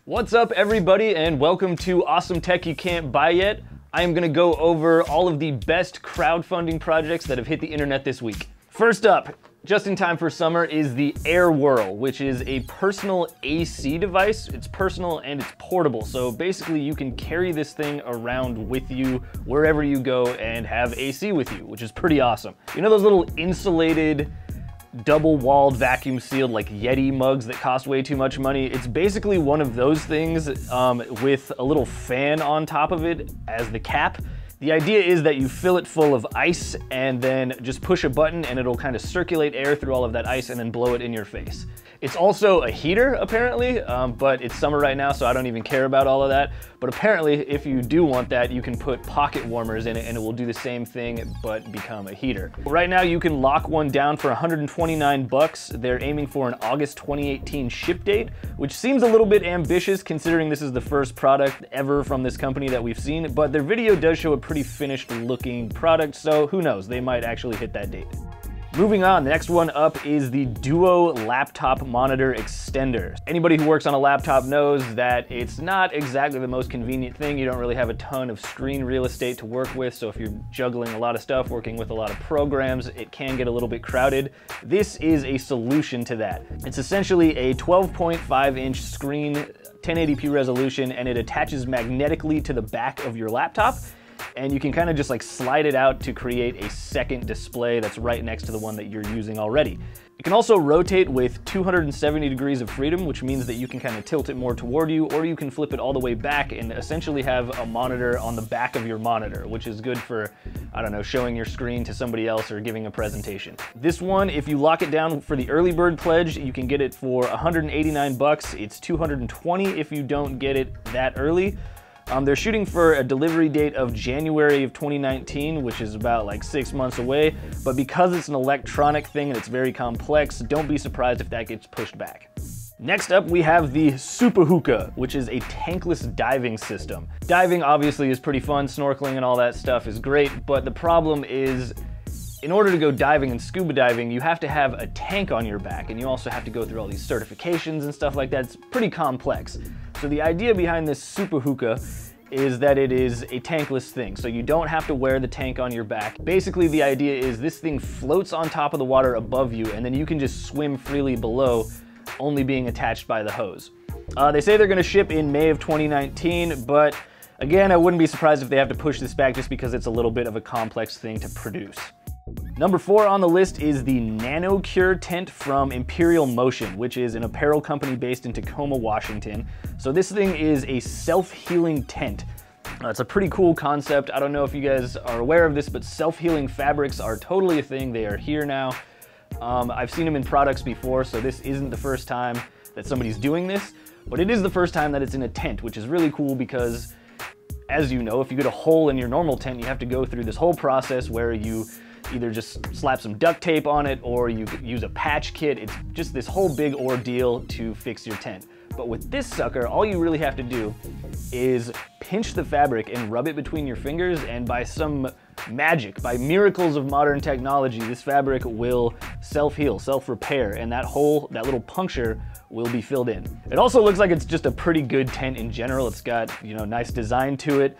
What's up everybody and welcome to Awesome Tech You Can't Buy Yet. I am gonna go over all of the best crowdfunding projects that have hit the internet this week. First up, just in time for summer, is the AIRWIRL, which is a personal AC device. It's personal and it's portable, so basically you can carry this thing around with you wherever you go and have AC with you, which is pretty awesome. You know those little insulated, double-walled, vacuum-sealed, like Yeti mugs that cost way too much money? It's basically one of those things with a little fan on top of it as the cap. The idea is that you fill it full of ice and then just push a button and it'll kind of circulate air through all of that ice and then blow it in your face. It's also a heater, apparently, but it's summer right now, so I don't even care about all of that. But apparently, if you do want that, you can put pocket warmers in it and it will do the same thing, but become a heater. Right now, you can lock one down for 129 bucks. They're aiming for an August 2018 ship date, which seems a little bit ambitious considering this is the first product ever from this company that we've seen, but their video does show a pretty finished looking product, so who knows, they might actually hit that date. Moving on, the next one up is the Duo Laptop Monitor Extender. Anybody who works on a laptop knows that it's not exactly the most convenient thing. You don't really have a ton of screen real estate to work with, so if you're juggling a lot of stuff, working with a lot of programs, it can get a little bit crowded. This is a solution to that. It's essentially a 12.5-inch screen, 1080p resolution, and it attaches magnetically to the back of your laptop. And you can kind of just like slide it out to create a second display that's right next to the one that you're using already. It can also rotate with 270 degrees of freedom, which means that you can kind of tilt it more toward you, or you can flip it all the way back and essentially have a monitor on the back of your monitor, which is good for, I don't know, showing your screen to somebody else or giving a presentation. This one, if you lock it down for the early bird pledge, you can get it for 189 bucks. It's 220 if you don't get it that early. They're shooting for a delivery date of January of 2019, which is about like 6 months away, but because it's an electronic thing and it's very complex, don't be surprised if that gets pushed back. Next up, we have the Super Hookah, which is a tankless diving system. Diving obviously is pretty fun, snorkeling and all that stuff is great, but the problem is, in order to go diving and scuba diving, you have to have a tank on your back, and you also have to go through all these certifications and stuff like that. It's pretty complex. So the idea behind this Super Hookah is that it is a tankless thing, so you don't have to wear the tank on your back. Basically, the idea is this thing floats on top of the water above you, and then you can just swim freely below, only being attached by the hose. They say they're gonna ship in May of 2019, but again, I wouldn't be surprised if they have to push this back just because it's a little bit of a complex thing to produce. Number 4 on the list is the NANO tent from Imperial Motion, which is an apparel company based in Tacoma, Washington. So this thing is a self-healing tent. It's a pretty cool concept. I don't know if you guys are aware of this, but self-healing fabrics are totally a thing. They are here now. I've seen them in products before, so this isn't the first time that somebody's doing this, but it is the first time that it's in a tent, which is really cool because, as you know, if you get a hole in your normal tent, you have to go through this whole process where you either just slap some duct tape on it or you use a patch kit. It's just this whole big ordeal to fix your tent. But with this sucker, all you really have to do is pinch the fabric and rub it between your fingers, and by some magic, by miracles of modern technology, this fabric will self-heal, self-repair, and that little puncture will be filled in. It also looks like it's just a pretty good tent in general. It's got, you know, nice design to it.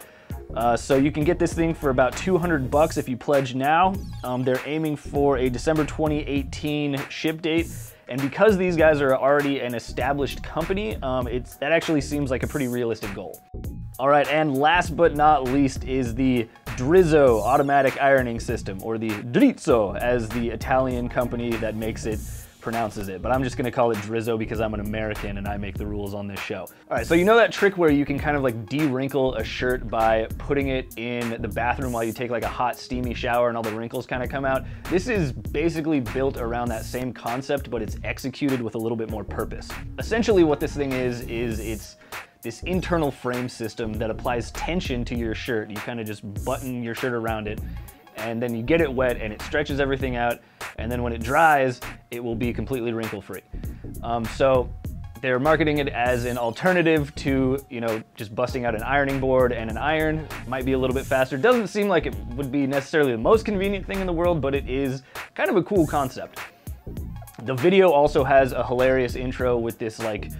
So you can get this thing for about 200 bucks if you pledge now. They're aiming for a December 2018 ship date. And because these guys are already an established company, that actually seems like a pretty realistic goal. All right, and last but not least is the Drizzo automatic ironing system, or the Drizzo, as the Italian company that makes it pronounces it, but I'm just gonna call it Drizzo because I'm an American and I make the rules on this show. All right, so you know that trick where you can kind of like de-wrinkle a shirt by putting it in the bathroom while you take like a hot steamy shower and all the wrinkles kind of come out? This is basically built around that same concept, but it's executed with a little bit more purpose. Essentially what this thing is it's this internal frame system that applies tension to your shirt. You kind of just button your shirt around it, and then you get it wet and it stretches everything out, and then when it dries, it will be completely wrinkle-free. So they're marketing it as an alternative to, you know, just busting out an ironing board and an iron. Might be a little bit faster. Doesn't seem like it would be necessarily the most convenient thing in the world, but it is kind of a cool concept. The video also has a hilarious intro with this like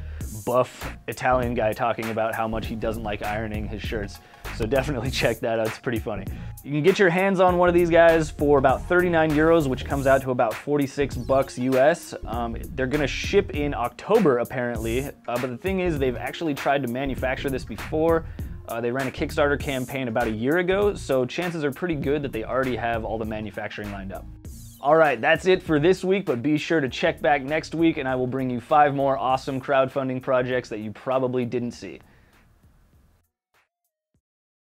buff Italian guy talking about how much he doesn't like ironing his shirts. So definitely check that out, it's pretty funny. You can get your hands on one of these guys for about 39 euros, which comes out to about 46 bucks US. They're gonna ship in October apparently, but the thing is they've actually tried to manufacture this before. They ran a Kickstarter campaign about a year ago, so chances are pretty good that they already have all the manufacturing lined up. All right, that's it for this week, but be sure to check back next week and I will bring you 5 more awesome crowdfunding projects that you probably didn't see.